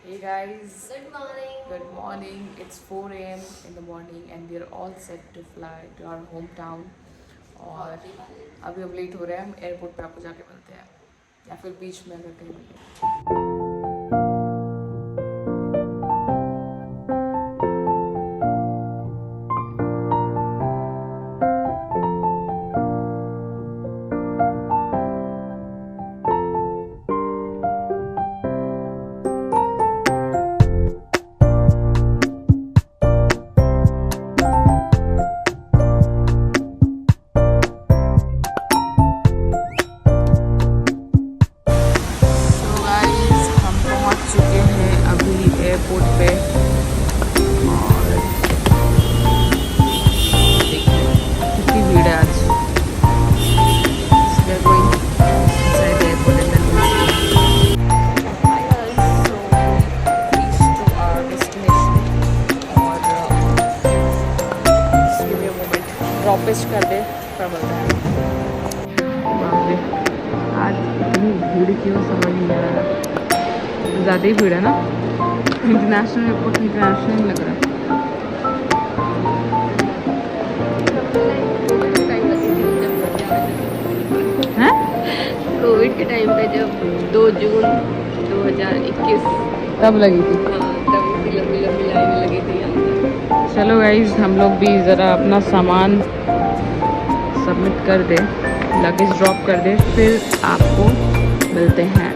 Hey guys, Good morning. good morning. It's 4 a.m. in the morning and we are all set to fly to our hometown. और अभी हम late हो रहे हैं, हम airport पे आपको जाके मिलते हैं या फिर बीच में अगर कहीं मिले। तो गाइस हम पहुंच चुके हैं अभी एयरपोर्ट पे और देखिए कितनी भीड़ है आज। इसलिए कोई inside the airport and then Hi guys, so we reached to our destination और just give me a moment, drop pitch कर दे फिर मिलते हैं। बाप रे, आज इतनी भीड़ क्यों समझ नहीं आ रहा। ज़्यादा ही भीड़ है ना, इंटरनेशनल एयरपोर्ट इंटरनेशनल लग रहा है। हैं? कोविड के टाइम पे जब 2 जून 2021 तब लगी थी। तब इतनी लंबी लंबी लाइनें लगी थी यहाँ। चलो गाइज हम लोग भी ज़रा अपना सामान सबमिट कर दे, लगेज ड्रॉप कर दे, फिर आपको मिलते हैं।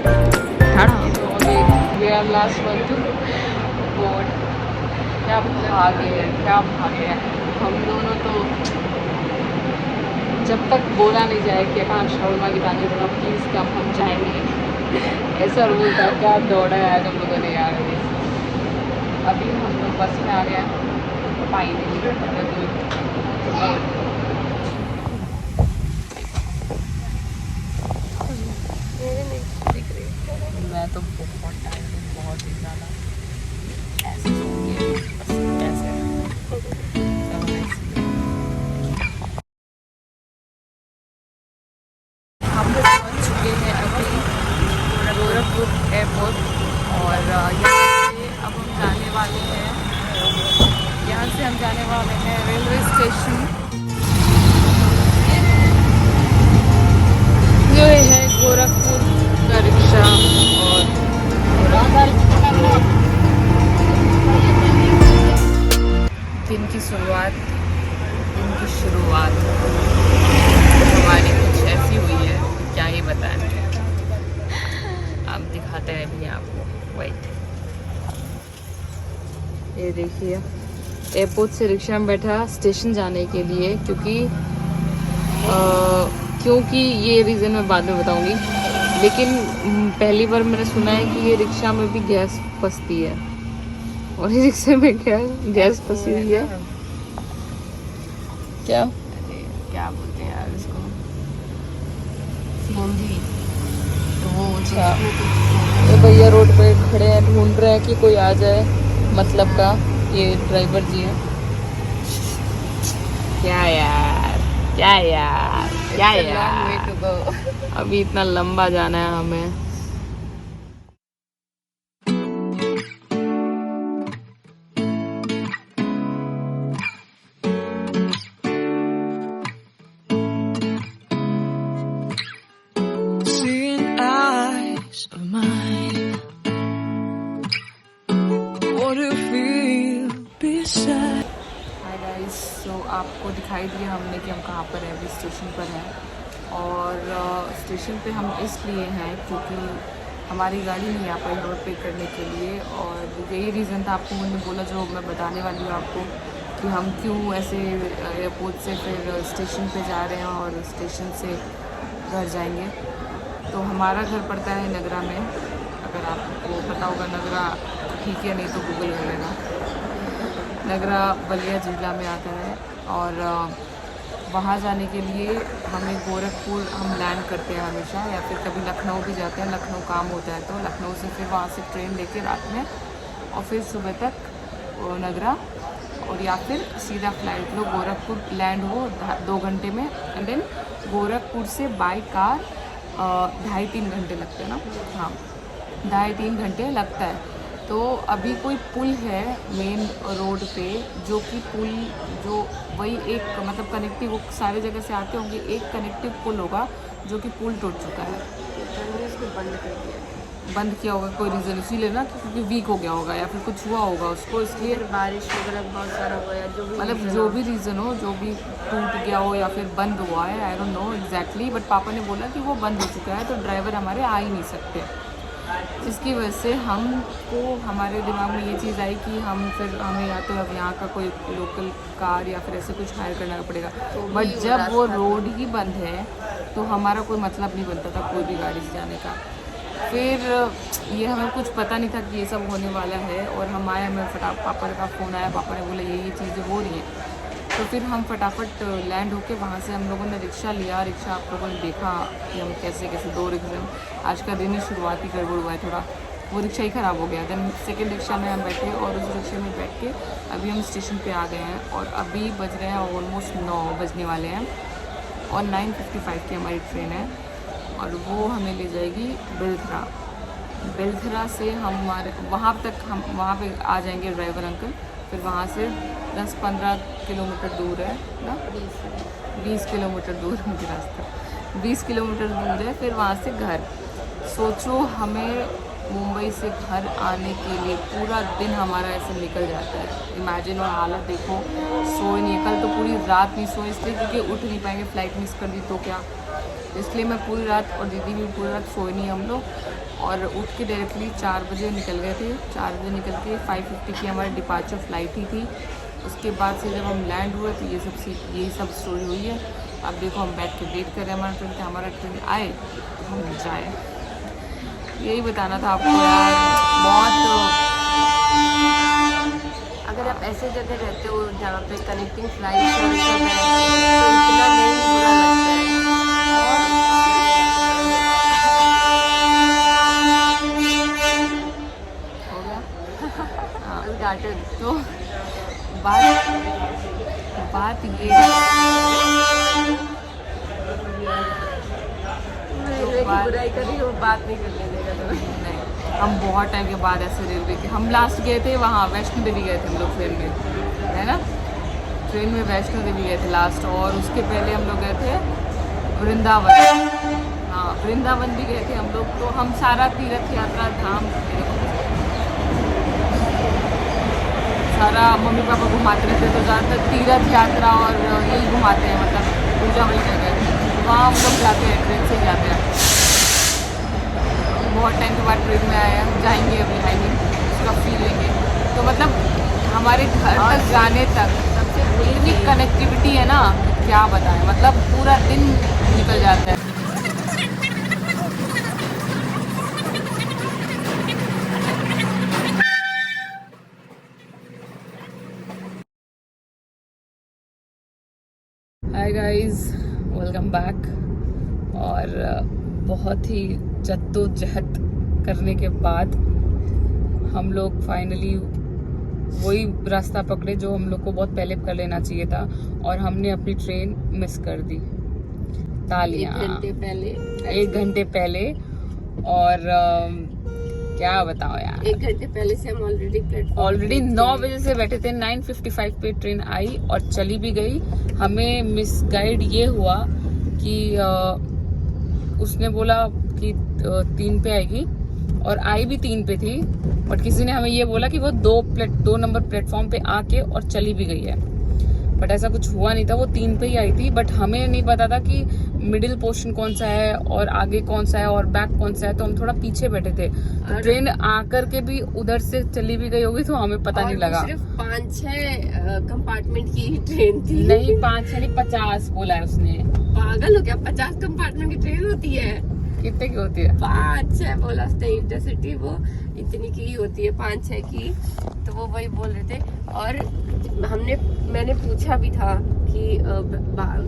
Last one two board. क्या भागे हैं, क्या भागे हैं हम दोनों तो। जब तक बोला नहीं जाए कि हाँ शर्मा की तानी बना प्लीज़ कब हम जाएंगे ऐसा रूल था। क्या दौड़ा है आज हम लोगों ने यार। अभी हम लोग बस में आ गए हैं फाइनली। मैं तो बहुत टाइम हूँ, बहुत ही ज़्यादा ऐसे सो गया बस ऐसे। हम लोग पहुँच चुके हैं अभी गोरखपुर एयरपोर्ट और यहाँ से अब हम जाने वाले हैं, यहाँ से हम जाने वाले हैं रेलवे स्टेशन। ये है गोरखपुर का रिक्शा और दिन की शुरुआत हमारी कुछ ऐसी हुई है, क्या ही बताएं। आप दिखाते हैं भी आपको, वेट। ये देखिए एयरपोर्ट से रिक्शा में बैठा स्टेशन जाने के लिए, क्योंकि ये रीज़न मैं बाद में बताऊंगी, लेकिन पहली बार मैंने सुना है कि ये रिक्शा में भी गैस फंसती है और ये रिक्शे में गैस फंसी हुई है। क्या क्या बोलते हैं यार इसको, सीएनजी। तो वो अच्छा, ये भैया रोड पे खड़े हैं, ढूंढ रहे हैं कि कोई आ जाए, मतलब का ये ड्राइवर जी है। क्या यार, क्या यार, क्या यार, अभी इतना लंबा जाना है हमें। हाय गाइस, सो आपको दिखाई दिया हमने कि हम कहाँ पर हैं। अभी स्टेशन पर हैं और स्टेशन पे हम इसलिए हैं क्योंकि हमारी गाड़ी नहीं आ पाई रोड पे करने के लिए, और यही रीज़न था। आपको मैंने बोला जो मैं बताने वाली हूँ आपको कि हम क्यों ऐसे एयरपोर्ट से फिर स्टेशन पे जा रहे हैं और स्टेशन से घर जाएंगे। तो हमारा घर पड़ता है नगरा में, अगर आपको पता होगा नगरा, ठीक है, नहीं तो गूगल कर लेना। नगरा बलिया जिला में आता है और वहाँ जाने के लिए हमें गोरखपुर हम लैंड करते हैं हमेशा, या फिर कभी लखनऊ भी जाते हैं। लखनऊ काम होता है तो लखनऊ से फिर वहाँ से ट्रेन लेके रात में और फिर सुबह तक नगरा, और या फिर सीधा फ्लाइट लो गोरखपुर, लैंड हो 2 घंटे में, एंड देन गोरखपुर से बाई कार 2.5-3 घंटे लगते हैं ना, हाँ 2.5-3 घंटे लगता है। तो अभी कोई पुल है मेन रोड पे, जो कि पुल जो वही एक मतलब कनेक्टिव, वो सारे जगह से आते होंगे, एक कनेक्टिव पुल होगा जो कि पुल टूट चुका है। उसको बंद कर दिया, बंद किया होगा कोई रीज़न इसीलिए ना, क्योंकि वीक हो गया होगा या फिर कुछ हुआ होगा उसको, इसलिए बारिश वगैरह बहुत सारा हुआ या जो भी मतलब जो भी रीज़न हो, जो भी टूट गया हो या फिर बंद हुआ है, I don't know exactly, but पापा ने बोला कि वो बंद हो चुका है तो ड्राइवर हमारे आ ही नहीं सकते। इसकी वजह से हमको हमारे दिमाग में ये चीज़ आई कि हमें या तो अब यहाँ का कोई लोकल कार या फिर ऐसे कुछ हायर करना पड़ेगा। बट जब वो रोड ही बंद है तो हमारा कोई मतलब नहीं बनता था कोई भी गाड़ी से जाने का। फिर ये हमें कुछ पता नहीं था कि ये सब होने वाला है, और हम आए, हमें पापा का फ़ोन आया, पापा ने बोला ये चीज़ें हो रही हैं। तो फिर हम फटाफट लैंड होके वहाँ से हम लोगों ने रिक्शा लिया। रिक्शा आप लोगों ने देखा कि हम कैसे कैसे 2 रिक्शा, आज का दिन ही शुरुआती गड़बड़ हुआ है थोड़ा, वो रिक्शा ही ख़राब हो गया। देन सेकेंड रिक्शा में हम बैठे और उस रिक्शे में बैठ के अभी हम स्टेशन पे आ गए हैं, और अभी बज रहे हैं ऑलमोस्ट 9 बजने वाले हैं, और 9:55 की हमारी ट्रेन है, और वो हमें ले जाएगी बिलथरा। बिलथरा से हमारे वहाँ तक, हम वहाँ पे आ जाएंगे ड्राइवर अंकल। फिर वहाँ से 10-15 किलोमीटर दूर है ना, 20 किलोमीटर दूर मुझे रास्ता, 20 किलोमीटर दूर है। फिर वहाँ से घर। सोचो हमें मुंबई से घर आने के लिए पूरा दिन हमारा ऐसे निकल जाता है, इमेजिन। और हालत देखो, सोए नहीं, कल तो पूरी रात नहीं सोए, इसलिए क्योंकि उठ नहीं पाएंगे, फ़्लाइट मिस कर दी तो क्या, इसलिए मैं पूरी रात और दीदी भी पूरी रात सोए नहीं हम लोग। और उठ के डायरेक्टली 4 बजे निकल गए थे। 4 बजे निकल के 5:50 की हमारी डिपार्चर फ़्लाइट ही थी। उसके बाद से जब हम लैंड हुए तो यही सब स्टोरी हुई है। अब देखो हम बैठ के वेट कर रहे हैं हमारा ट्रेन, कि हमारा ट्रेन आए तो हम जाए। यही बताना था आपको यार। बहुत अगर आप ऐसे जगह रहते हो जहाँ पे कनेक्टिंग फ्लाइट सब है तो इतना नहीं बुरा लगता है। हो गया। हाँ, गार्डन तो बात ये बुराई कर रही हूँ, बात नहीं करने देगा तो नहीं। हम बहुत टाइम के बाद ऐसे रेलवे के, हम लास्ट गए थे वहाँ वैष्णो देवी गए थे हम लोग ट्रेन में, है ना, ट्रेन में वैष्णो देवी गए थे लास्ट। और उसके पहले हम लोग गए थे वृंदावन। हाँ, वृंदावन भी गए थे हम लोग। तो हम सारा तीर्थ यात्रा धाम सारा मम्मी पापा घुमाते रहते, तो ज़्यादातर तीर्थ यात्रा और यही घुमाते हैं, मतलब पूजा वाली जगह वहाँ हम लोग जाते हैं, ट्रेन से जाते हैं। बहुत टाइम के बाद ट्रेन में आए हैं, जाएंगे अभी, आएंगे उसका फील लेंगे। तो मतलब हमारे घर तक जाने तक सबसे इतनी कनेक्टिविटी है ना, क्या बताएं, मतलब पूरा दिन निकल जाता है। Hi guys, welcome back. और बहुत ही जद्दोजहद करने के बाद हम लोग फाइनली वही रास्ता पकड़े जो हम लोग को बहुत पहले कर लेना चाहिए था, और हमने अपनी ट्रेन मिस कर दी। तालियां। 1 घंटे पहले। और क्या बताओ यार, 1 घंटे पहले से हम ऑलरेडी 9 बजे से बैठे थे। 9:55 पे ट्रेन आई और चली भी गई। हमें मिसगाइड ये हुआ कि उसने बोला कि 3 पे आएगी, और आई भी 3 पे थी, बट किसी ने हमें ये बोला कि वो 2 नंबर प्लेटफॉर्म पे आके और चली भी गई है। बट ऐसा कुछ हुआ नहीं था, वो 3 पे ही आई थी। बट हमें नहीं पता था कि मिडिल पोर्शन कौन सा है और आगे कौन सा है और बैक कौन सा है, तो हम थोड़ा पीछे बैठे थे। तो ट्रेन आकर के भी उधर से चली भी गई होगी, तो हमें पता नहीं लगा। सिर्फ 5-6 कंपार्टमेंट की ट्रेन थी। नहीं, 5 नहीं 50 बोला है उसने। पागल हो क्या, 50 कंपार्टमेंट की ट्रेन होती है? कितने की होती है? 5-6 बोला उसने, इंटरसिटी वो इतनी की होती है, 5-6 की। तो वो वही बोल रहे थे। और मैंने पूछा भी था कि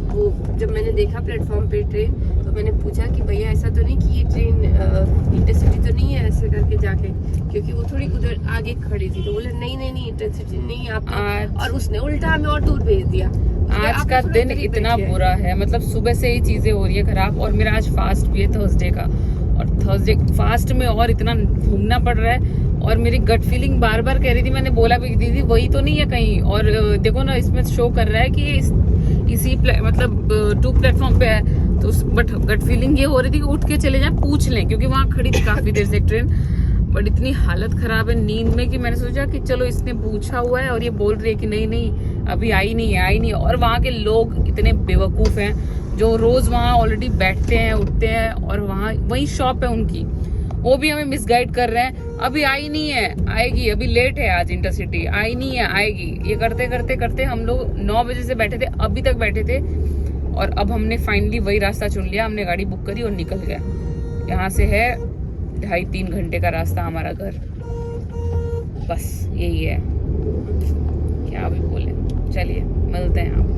वो जब मैंने देखा प्लेटफॉर्म पे ट्रेन, तो मैंने पूछा कि भैया ऐसा तो नहीं कि ये ट्रेन इंटरसिटी तो नहीं है, ऐसे करके जाके, क्योंकि वो थोड़ी उधर आगे खड़ी थी। तो बोले नहीं इंटरसिटी नहीं आप। और उसने उल्टा हमें और दूर भेज दिया। आज का दिन इतना बुरा है, मतलब सुबह से ही चीजें हो रही है खराब। और मेरा आज फास्ट भी है, थर्सडे का, और थर्सडे फास्ट में और इतना घूमना पड़ रहा है। और मेरी गट फीलिंग बार बार कह रही थी, मैंने बोला भी दीदी वही तो नहीं है कहीं। और देखो ना इसमें शो कर रहा है कि इसी मतलब 2 प्लेटफॉर्म पे है। तो बट गट फीलिंग ये हो रही थी कि उठ के चले जाए, पूछ लें, क्योंकि वहाँ खड़ी थी काफी देर से एक ट्रेन। बट इतनी हालत खराब है नींद में कि मैंने सोचा कि चलो इसने पूछा हुआ है और ये बोल रही है कि नहीं नहीं अभी आई नहीं है। और वहाँ के लोग इतने बेवकूफ हैं जो रोज वहाँ ऑलरेडी बैठते हैं उठते हैं, और वहाँ वही शॉप है उनकी, वो भी हमें मिसगाइड कर रहे हैं। अभी आई नहीं है, आएगी, अभी लेट है आज इंटरसिटी, आई नहीं है, आएगी। ये करते करते करते हम लोग 9 बजे से बैठे थे, अभी तक बैठे थे। और अब हमने फाइनली वही रास्ता चुन लिया, हमने गाड़ी बुक करी और निकल गए। यहाँ से है 2.5-3 घंटे का रास्ता हमारा घर, बस यही है, क्या भी बोले। चलिए मिलते हैं आप।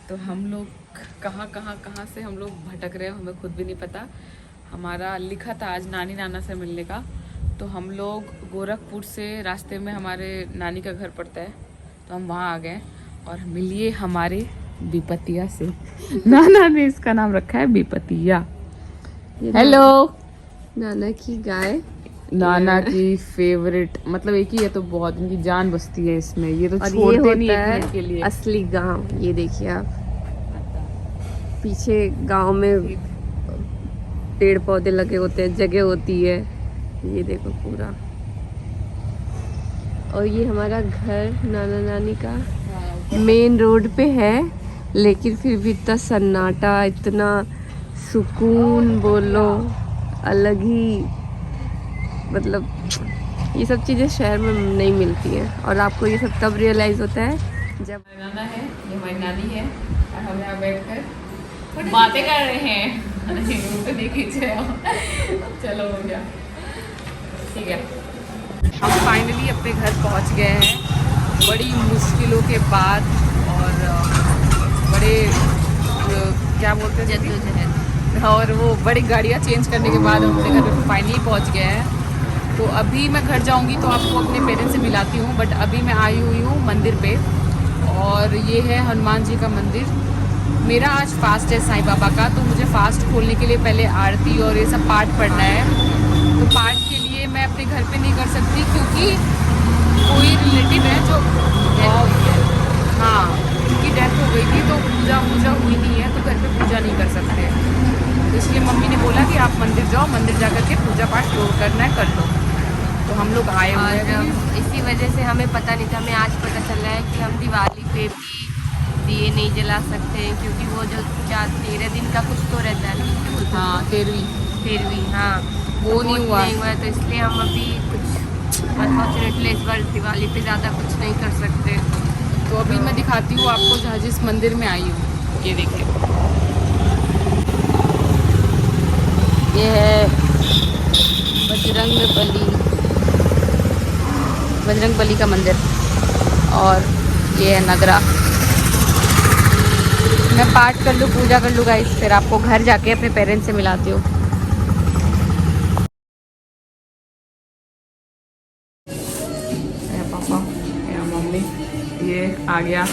तो हम लोग कहाँ से हम लोग भटक रहे हैं, हमें खुद भी नहीं पता। हमारा लिखा था आज नानी नाना से मिलने का, तो हम लोग गोरखपुर से रास्ते में हमारे नानी का घर पड़ता है, तो हम वहाँ आ गए। और मिलिए हमारे विपतिया से। नाना ने इसका नाम रखा है विपतिया। हेलो। नाना की गाय, नाना की फेवरेट, मतलब एक ही है तो बहुत, इनकी जान बसती है इसमें। ये तो और ये छोड़ते नहीं होता एक मिनट है के लिए। असली गांव। ये देखिए आप, पीछे गांव में पेड़ पौधे लगे होते हैं, जगह होती है, ये देखो पूरा। और ये हमारा घर नाना नानी का मेन रोड पे है, लेकिन फिर भी इतना सन्नाटा, इतना सुकून बोलो, अलग ही, मतलब ये सब चीज़ें शहर में नहीं मिलती हैं। और आपको ये सब तब रियलाइज़ होता है जब नाना है, ये हमारी नानी है, और हम यहाँ बैठ कर बातें कर रहे हैं। नहीं खींचे चलो हो गया, ठीक है। हम फाइनली अपने घर पहुँच गए हैं, बड़ी मुश्किलों के बाद, और बड़े क्या बोलते हैं जद्दोजहद, और वो बड़ी गाड़ियाँ चेंज करने के बाद हम अपने घर पे फाइनली पहुँच गए हैं। तो अभी मैं घर जाऊंगी तो आपको अपने पेरेंट्स से मिलाती हूँ, बट अभी मैं आई हुई हूँ मंदिर पे, और ये है हनुमान जी का मंदिर। मेरा आज फास्ट है साईं बाबा का, तो मुझे फास्ट खोलने के लिए पहले आरती और ये सब पाठ पढ़ना है। तो पाठ के लिए मैं अपने घर पे नहीं कर सकती, क्योंकि कोई रिलेटिव है जो हाँ उनकी डेथ हो गई थी, तो पूजा हुई नहीं है, तो घर पे पूजा नहीं कर सकते। तो इसलिए मम्मी ने बोला कि आप मंदिर जाओ, मंदिर जा करके पूजा पाठ जो करना है कर लो। तो हम लोग आए हुए हैं। इसी वजह से हमें पता नहीं था, हमें आज पता चल रहा है कि हम दिवाली पे भी दिए नहीं जला सकते हैं, क्योंकि वो जो 13 दिन का कुछ तो रहता है ना। हाँ 13वीं, हाँ वो नहीं हुआ है, तो इसलिए हम अभी कुछ अनफॉर्चुनेटली इस बार दिवाली पे ज़्यादा कुछ नहीं कर सकते। तो अभी मैं दिखाती हूँ आपको जहाँ जिस मंदिर में आई हूँ। ये देखिए, ये है बजरंग बली का मंदिर, और ये है नगरा। मैं पाठ कर लूँ, पूजा कर लूँ गाइस, फिर आपको घर जाके अपने पेरेंट्स से मिलाती हूँ। पापा, मेरा मम्मी, ये आ गया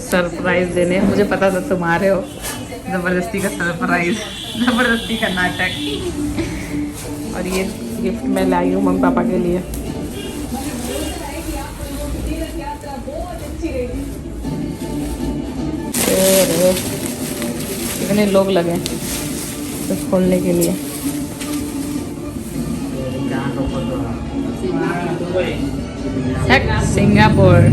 सरप्राइज देने। मुझे पता था तुम आ रहे हो, ज़बरदस्ती का सरप्राइज, ज़बरदस्ती का नाटक। और ये गिफ्ट मैं लाई हूँ मम्मी पापा के लिए। कितने लोग लगे तो खोलने के लिए। सिंगापुर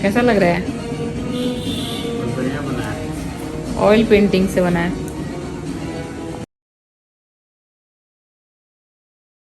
कैसा लग रहा है? ऑयल पेंटिंग से बना है।